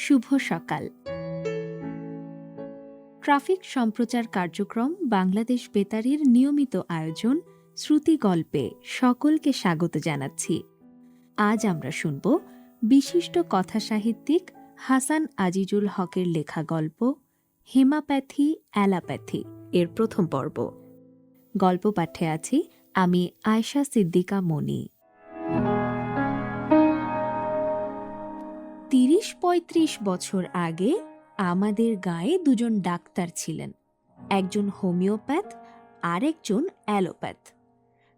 শুভ সকাল। ট্রাফিক সম্প্রচার কার্যক্রম বাংলাদেশ বেতারের নিয়মিত আয়োজন শ্রুতি গল্পে সকলকে স্বাগত জানাচ্ছি। আজ আমরা শুনব বিশিষ্ট কথাসাহিত্যিক হাসান আজিজুল হকের লেখা গল্প হেমাপ্যাথি অ্যালোপ্যাথি এর প্রথম পর্ব। গল্প পাঠে আছি আমি আয়েশা সিদ্দিকা মনি। ৩০-৩৫ বছর আগে আমাদের গাঁয়ে দুজন ডাক্তার ছিলেন, একজন হোমিওপ্যাথ আর একজন অ্যালোপ্যাথ।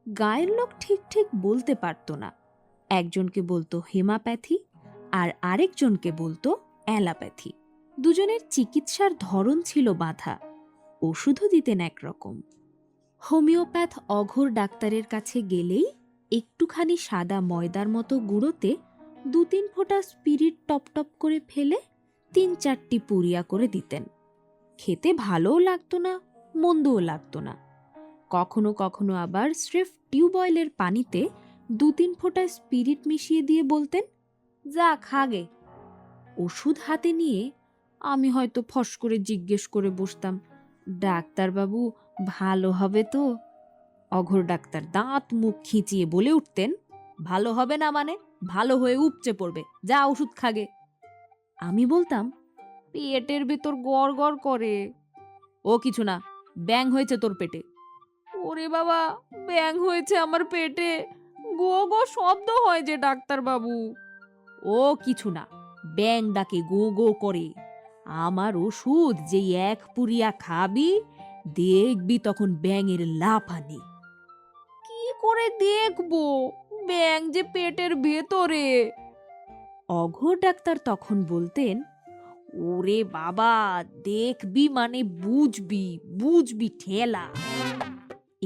গাঁয়ের লোক ঠিক ঠিক বলতে পারত না, একজনকে বলতো হেমাপ্যাথি আর আরেকজনকে বলতো অ্যালোপ্যাথি। দুজনের চিকিৎসার ধরন ছিল বাঁধা, ওষুধও দিতেন একরকম। হোমিওপ্যাথ অঘোর ডাক্তারের কাছে গেলেই একটুখানি সাদা ময়দার মতো গুঁড়োতে ২-৩ ফোঁটা স্পিরিট টপ টপ করে ফেলে ৩-৪টি পুরিয়া করে দিতেন। খেতে ভালোও লাগতো না, মন্দও লাগতো না। কখনো কখনো আবার স্রেফ টিউবওয়েলের পানিতে ২-৩ ফোঁটা স্পিরিট মিশিয়ে দিয়ে বলতেন, যা খাগে। ওষুধ হাতে নিয়ে আমি হয়তো ফস করে জিজ্ঞেস করে বসতাম, ডাক্তারবাবু ভালো হবে তো? অঘোর ডাক্তার দাঁত মুখ খিঁচিয়ে বলে উঠতেন, ভালো হবে না মানে? ভালো হয়ে উপচে পড়বে, যা ওষুধ খাগে। আমি বলতাম, পেটের ভেতর গড় গড় করে। ও কিছু না, ব্যাং হয়েছে তোর পেটে। ওরে বাবা, ব্যাং হয়েছে আমার পেটে, গো গো শব্দ হয় যে ডাক্তারবাবু। ও কিছু না, ব্যাং ডাকে গো গো করে। আমার ওষুধ যেই এক পুরিয়া খাবি, দেখবি তখন ব্যাঙের লাফানি। কি করে দেখবো ব্যাং যে পেটের ভেতরে? অঘোর ডাক্তার তখন বলতেন, ওরে বাবা, দেখবি মানে বুঝবি, বুঝবি ঠেলা।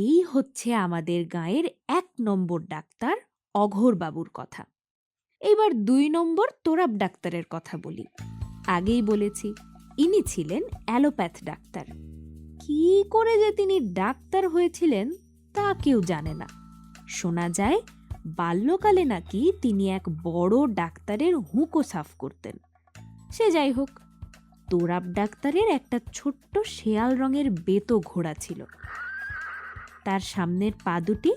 এই হচ্ছে আমাদের গাঁয়ের ১ নম্বর ডাক্তার অঘোর বাবুর কথা। এবার ২ নম্বর তোরাব ডাক্তারের কথা বলি। আগেই বলেছি, ইনি ছিলেন অ্যালোপ্যাথ ডাক্তার। কি করে যে তিনি ডাক্তার হয়েছিলেন তা কেউ জানে না। শোনা যায় বাল্যকালে নাকি তিনি এক বড় ডাক্তারের হুঁকো সাফ করতেন। সে যাই হোক, তোরাব ডাক্তারের একটা ছোট্ট শেয়াল রঙের বেতো ঘোড়া ছিল। তার সামনের পা দুটি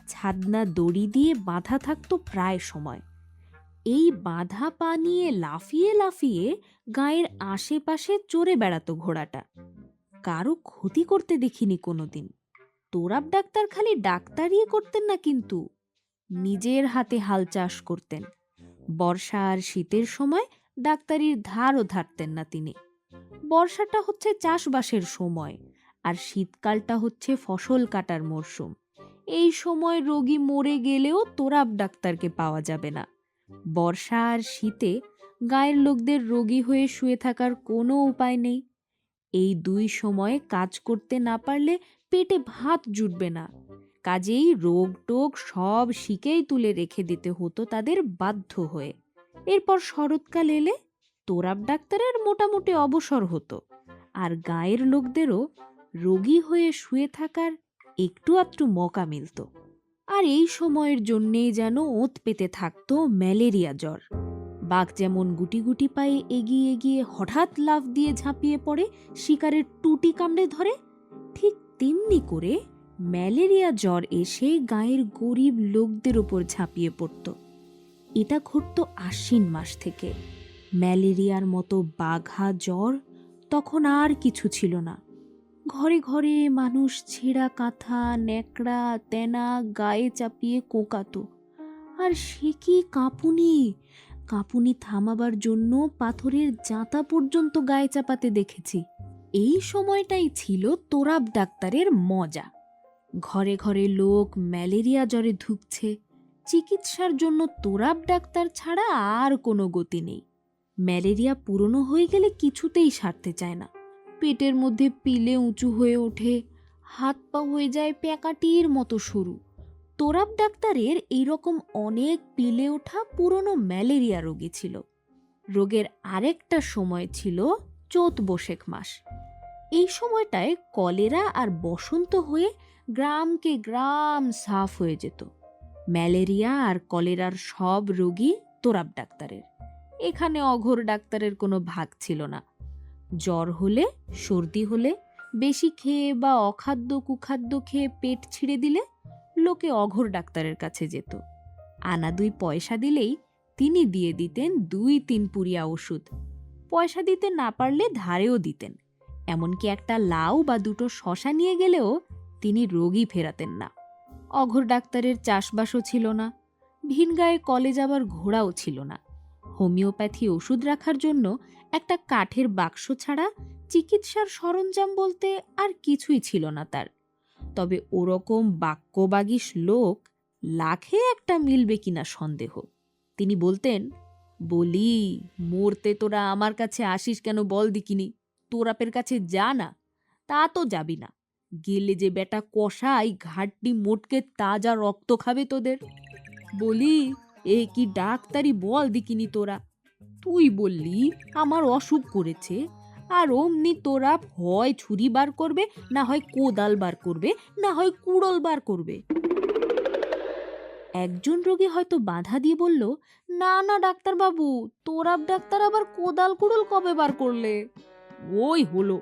ছাদনা দড়ি দিয়ে বাঁধা থাকতো প্রায় সময়। এই বাঁধা পা নিয়ে লাফিয়ে লাফিয়ে গায়ের আশেপাশে চড়ে বেড়াতো ঘোড়াটা। কারো ক্ষতি করতে দেখিনি কোনোদিন। তোরাব ডাক্তার খালি ডাক্তারই করতেন না, কিন্তু নিজের হাতে হাল চাষ করতেন। বর্ষা আর শীতের সময় ডাক্তারির ধারও ধারতেন না তিনি। বর্ষাটা হচ্ছে চাষবাসের সময়, আর শীতকালটা হচ্ছে ফসল কাটার মরশুম। এই সময় রোগী মরে গেলেও তোরাব ডাক্তারকে পাওয়া যাবে না। বর্ষা আর শীতে গায়ের লোকদের রোগী হয়ে শুয়ে থাকার কোনো উপায় নেই। এই ২ সময়ে কাজ করতে না পারলে পেটে ভাত জুটবে না। কাজেই রোগ টোগ সব শিকেই তুলে রেখে দিতে হতো তাদের বাধ্য হয়ে। এরপর শরৎকাল এলে তোরাব ডাক্তারের মোটামুটি অবসর হতো, আর গায়ের লোকদেরও রোগী হয়ে শুয়ে থাকার একটু আধটু মকা মিলত। আর এই সময়ের জন্যেই যেন ওঁত পেতে থাকতো ম্যালেরিয়া জ্বর। বাঘ যেমন গুটি গুটি পায়ে এগিয়ে এগিয়ে হঠাৎ লাফ দিয়ে ঝাঁপিয়ে পড়ে শিকারের টুটি কামড়ে ধরে, ঠিক তেমনি করে ম্যালেরিয়া জ্বর এসে গায়ের গরিব লোকদের ওপর ঝাঁপিয়ে পড়ত। এটা ঘটত আশ্বিন মাস থেকে। ম্যালেরিয়ার মতো বাঘা জ্বর তখন আর কিছু ছিল না। ঘরে ঘরে মানুষ ছেঁড়া কাঁথা, ন্যাকড়া, তেনা গায়ে চাপিয়ে কোঁকাতো। আর সে কি কাঁপুনি! কাঁপুনি থামাবার জন্য পাথরের জাঁতা পর্যন্ত গায়ে চাপাতে দেখেছি। এই সময়টাই ছিল তোরাব ডাক্তারের মজা। ঘরে ঘরে লোক ম্যালেরিয়া জ্বরে ধুঁকছে। চিকিৎসার জন্য তোরাব ডাক্তার ছাড়া আর কোনো গতি নেই। ম্যালেরিয়া পুরনো হয়ে গেলে কিছুতেই সারতে চায় না। পেটের মধ্যে পিলে উঁচু হয়ে ওঠে, হাত পা হয়ে যায় প্যাকাটির মতো সরু। তোরাব ডাক্তারের এইরকম অনেক পিলে ওঠা পুরনো ম্যালেরিয়া রোগী ছিল। রোগের আরেকটা সময় ছিল চৈত বৈশাখ মাস। এই সময়টায় কলেরা আর বসন্ত হয়ে গ্রামকে গ্রাম সাফ হয়ে যেত। ম্যালেরিয়া আর কলেরার সব রোগী তোরাব ডাক্তারের। এখানে অঘোর ডাক্তারের কোনো ভাগ ছিল না। জ্বর হলে, সর্দি হলে, বেশি খেয়ে বা অখাদ্য কুখাদ্য খেয়ে পেট ছিঁড়ে দিলে লোকে অঘোর ডাক্তারের কাছে যেত। আনা 2 পয়সা দিলেই তিনি দিয়ে দিতেন 2-3 পুরিয়া ওষুধ। পয়সা দিতে না পারলে ধারেও দিতেন। এমনকি একটা লাউ বা 2টো শশা নিয়ে গেলেও তিনি রোগী ফেরাতেন না। অঘোর ডাক্তারের চাষবাসও ছিল না, ভিনগাঁয়ে কলেজ আবার ঘোড়াও ছিল না। হোমিওপ্যাথি ওষুধ রাখার জন্য একটা কাঠের বাক্স ছাড়া চিকিৎসার সরঞ্জাম বলতে আর কিছুই ছিল না তার। তবে ওরকম বাক্যবাগীশ লোক লাখে একটা মিলবে কিনা সন্দেহ। তিনি বলতেন, বলি মরতে তোরা আমার কাছে আসিস কেন বল দিকিনি, তোরাপের কাছে যা না। তা তো যাবি না, গেলে যে বেটা কষাই ঘাটটি মোটকে তাজা রক্ত খাবে তোদের। বলি এ কি ডাক্তারি বল দিকিনি তোরা। তুই বললি আমার অসুখ করেছে, আর অমনি তোরা হয় ছুরি বার করবে, না হয় কোদাল বার করবে, না হয় কুড়োল বার করবে। একজন রোগী হয়তো বাধা দিয়ে বলল, না না ডাক্তার বাবু, তোরাব ডাক্তার আবার কোদাল কুড়োল কবে বার করলে? ওই হলো,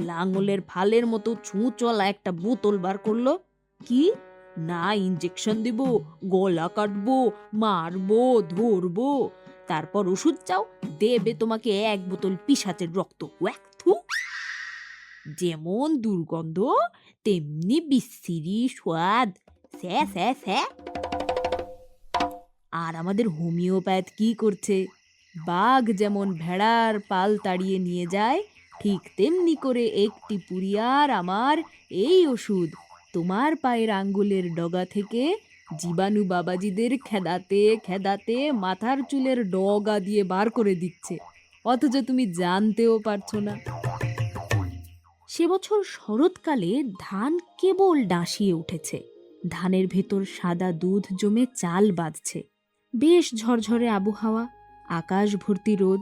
লাঙলের ফালের মতো ছুঁচলা একটা বোতল বার করলো। কি না ইঞ্জেকশন দিব, গলা কাটবো, মারবো, ধরবো, তারপর ওষুধ চাও, দেবে তোমাকে 1 বোতল পিশাচের রক্ত। ওয়াক থু! যেমন দুর্গন্ধ তেমনি বিশ্রী স্বাদ, স্যা স্যা স্যা। আর আমাদের হোমিওপ্যাথ কি করছে? বাঘ যেমন ভেড়ার পাল তাড়িয়ে নিয়ে যায়, ঠিক তেমনি করে একটি পুরিয়ার আমার এই ওষুধ তোমার পায়ের আঙ্গুলের ডগা থেকে জীবাণু বাবাজিদের খেদাতে খেদাতে মাথার চুলের ডগা দিয়ে বার করে দিচ্ছে, অথচ তুমি জানতেও পারছো না। সে বছর শরৎকালে ধান কেবল ডাঁশিয়ে উঠেছে। ধানের ভেতর সাদা দুধ জমে চাল বাঁধছে। বেশ ঝরঝরে আবহাওয়া, আকাশ ভর্তি রোদ,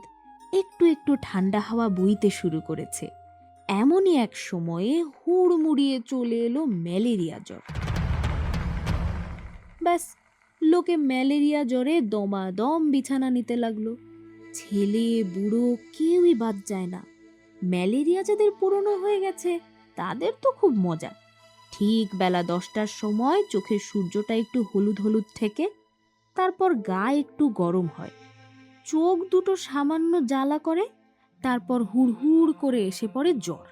একটু একটু ঠান্ডা হাওয়া বইতে শুরু করেছে। এমনই এক সময়ে হুড়মুড়িয়ে চলে এলো ম্যালেরিয়া জ্বর। ব্যাস, লোকে ম্যালেরিয়া জ্বরে দমাদম বিছানা নিতে লাগলো। ছেলে বুড়ো কেউই বাদ যায় না। ম্যালেরিয়া যাদের পুরনো হয়ে গেছে তাদের তো খুব মজা। ঠিক বেলা 10টার সময় চোখের সূর্যটা একটু হলুদ হলুদ থেকে, তারপর গা একটু গরম হয়, চোখ দুটো সামান্য জ্বালা করে, তারপর হুড়হুড় করে এসে পড়ে জ্বর।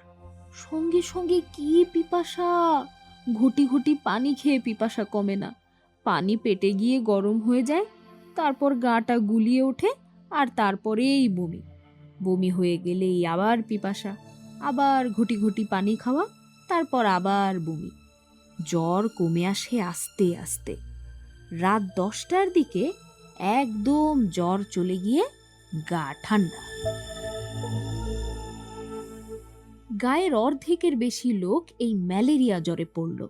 সঙ্গে সঙ্গে কি পিপাসা! ঘুটি ঘুটি পানি খেয়ে পিপাসা কমে না, পানি পেটে গিয়ে গরম হয়ে যায়, তারপর গাটা গুলিয়ে ওঠে, আর তারপরেই বমি। বমি হয়ে গেলেই আবার পিপাসা, আবার ঘুটি ঘুটি পানি খাওয়া, তারপর আবার বমি। জ্বর কমে আসে আস্তে আস্তে। রাত 10টার দিকে একদম জ্বর চলে গিয়ে গা ঠান্ডা। গায়ের অর্ধেকের বেশি লোক এই ম্যালেরিয়া জ্বরে পড়ল।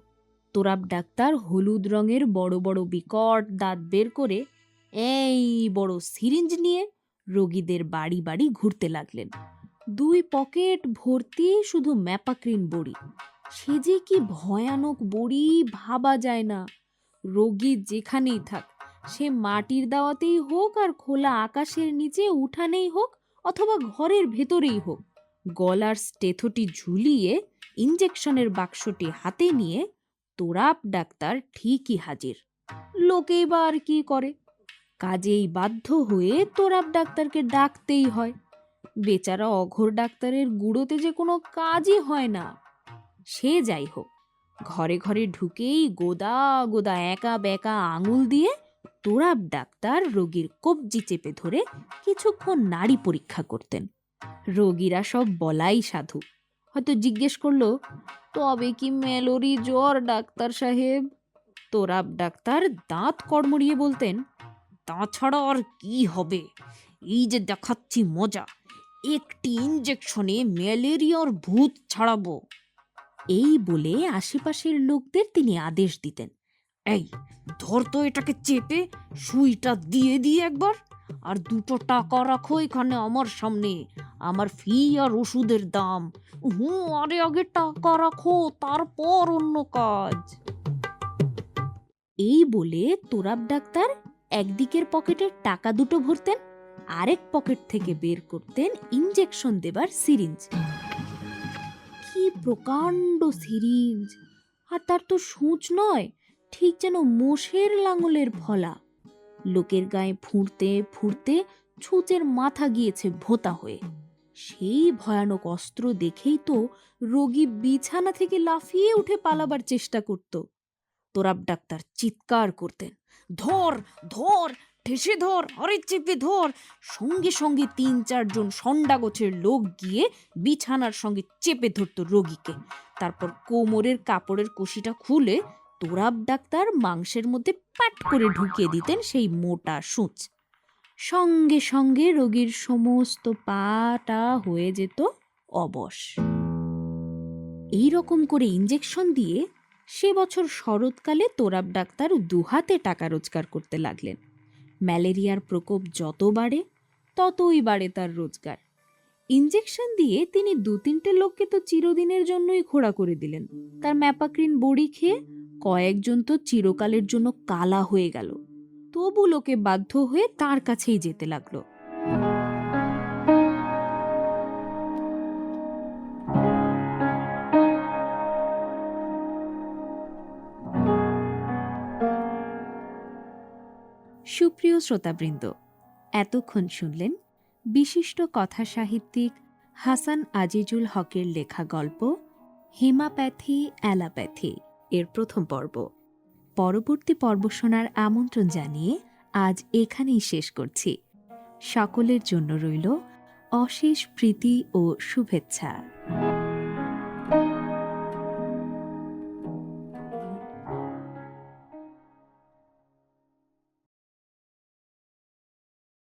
তোরাব ডাক্তার হলুদ রঙের বড় বড় বিকট দাঁত বের করে এই বড় সিরিঞ্জ নিয়ে রোগীদের বাড়ি বাড়ি ঘুরতে লাগলেন। 2 পকেট ভর্তি শুধু ম্যাপাক্রিন বড়ি। সে যে কি ভয়ানক বড়ি ভাবা যায় না। রোগী যেখানেই থাক, সে মাটির দাওয়াতেই হোক আর খোলা আকাশের নিচে উঠানেই হোক অথবা ঘরের ভেতরেই হোক, গলার স্টেথোটি ঝুলিয়ে ইঞ্জেকশনের বাক্সটি হাতে নিয়ে তোরাব ডাক্তার ঠিকই হাজির। লোকেই বা আর কি করে? কাজেই বাধ্য হয়ে তোরাব ডাক্তারকে ডাকতেই হয়। বেচারা অঘোর ডাক্তারের গুঁড়োতে যে কোনো কাজই হয় না। সে যাই হোক, ঘরে ঘরে ঢুকেই গোদা গোদা একা বেকা আঙুল দিয়ে তোরাব ডাক্তার রোগীর কবজি চেপে ধরে কিছুক্ষণ নাড়ি পরীক্ষা করতেন। রোগীরা সব বলাই সাধু। হয়তো জিজ্ঞেস করলো, তবে কি ম্যালোরি জ্বর ডাক্তার সাহেব? তোরাব ডাক্তার দাঁত কড়মড়িয়ে বলতেন, তাছাড়া আর কি হবে, এই যে দেখাচ্ছি মজা, একটি ইঞ্জেকশনে ম্যালেরিয়ার ভূত ছাড়াবো। এই বলে আশেপাশের লোকদের তিনি আদেশ দিতেন, এই ধর তো এটাকে চেপে সুইটা দিয়ে দিয়ে একবার, আর 2 টাকা রাখো এখানে আমার সামনে, আমার ফি আর ওষুধের দাম। আরে আগে টাকা রাখো, তারপর অন্য কাজ। এই বলে তোরাব ডাক্তার একদিকের পকেটে টাকা 2 ভরতেন, আরেক পকেট থেকে বের করতেন ইনজেকশন দেবার সিরিঞ্জ। কি প্রকাণ্ড সিরিঞ্জ! আর তার তো সূঁচ নয়, ঠিক যেন মোষের লাঙলের ফলা। লোকের গায়ে ফুঁড়তে ফুঁড়তে ছুঁচের মাথা গিয়েছে ভোঁতা হয়ে। সেই ভয়ানক অস্ত্র দেখেই তো রোগী বিছানা থেকে লাফিয়ে উঠে পালাবার চেষ্টা করত। তোরাব ডাক্তার চিৎকার করতেন, ধর ধর, ঠেসে ধর, আরে চেপে ধর। সঙ্গে সঙ্গে ৩-৪ জন সন্ডা গোছের লোক গিয়ে বিছানার সঙ্গে চেপে ধরত রোগীকে। তারপর কোমরের কাপড়ের কষিটা খুলে তোরাব ডাক্তার মাংসের মধ্যে প্যাট করে ঢুকিয়ে দিতেন সেই মোটা সূঁচ। সঙ্গে সঙ্গে রোগীর সমস্ত পাটা হয়ে যেত অবশ। এই রকম করে ইনজেকশন দিয়ে সে বছর শরৎকালে তোরাব ডাক্তার ২ হাতে টাকা রোজগার করতে লাগলেন। ম্যালেরিয়ার প্রকোপ যত বাড়ে ততই বাড়ে তার রোজগার। ইনজেকশন দিয়ে তিনি ২-৩টে লোককে তো চিরদিনের জন্যই খোড়া করে দিলেন। তার ম্যাপাক্রিন বড়ি খেয়ে কয়েকজন তো চিরকালের জন্য কালা হয়ে গেল। তবু লোকে বাধ্য হয়ে তার কাছেই যেতে লাগলো। সুপ্রিয় শ্রোতাবৃন্দ, এতক্ষণ শুনলেন বিশিষ্ট কথা সাহিত্যিক হাসান আজিজুল হকের লেখা গল্প হেমাপ্যাথি অ্যালোপ্যাথি এর প্রথম পর্ব। পরবর্তী পর্ব শোনার আমন্ত্রণ জানিয়ে আজ এখানেই শেষ করছি। সকলের জন্য রইল অশেষ প্রীতি ও শুভেচ্ছা।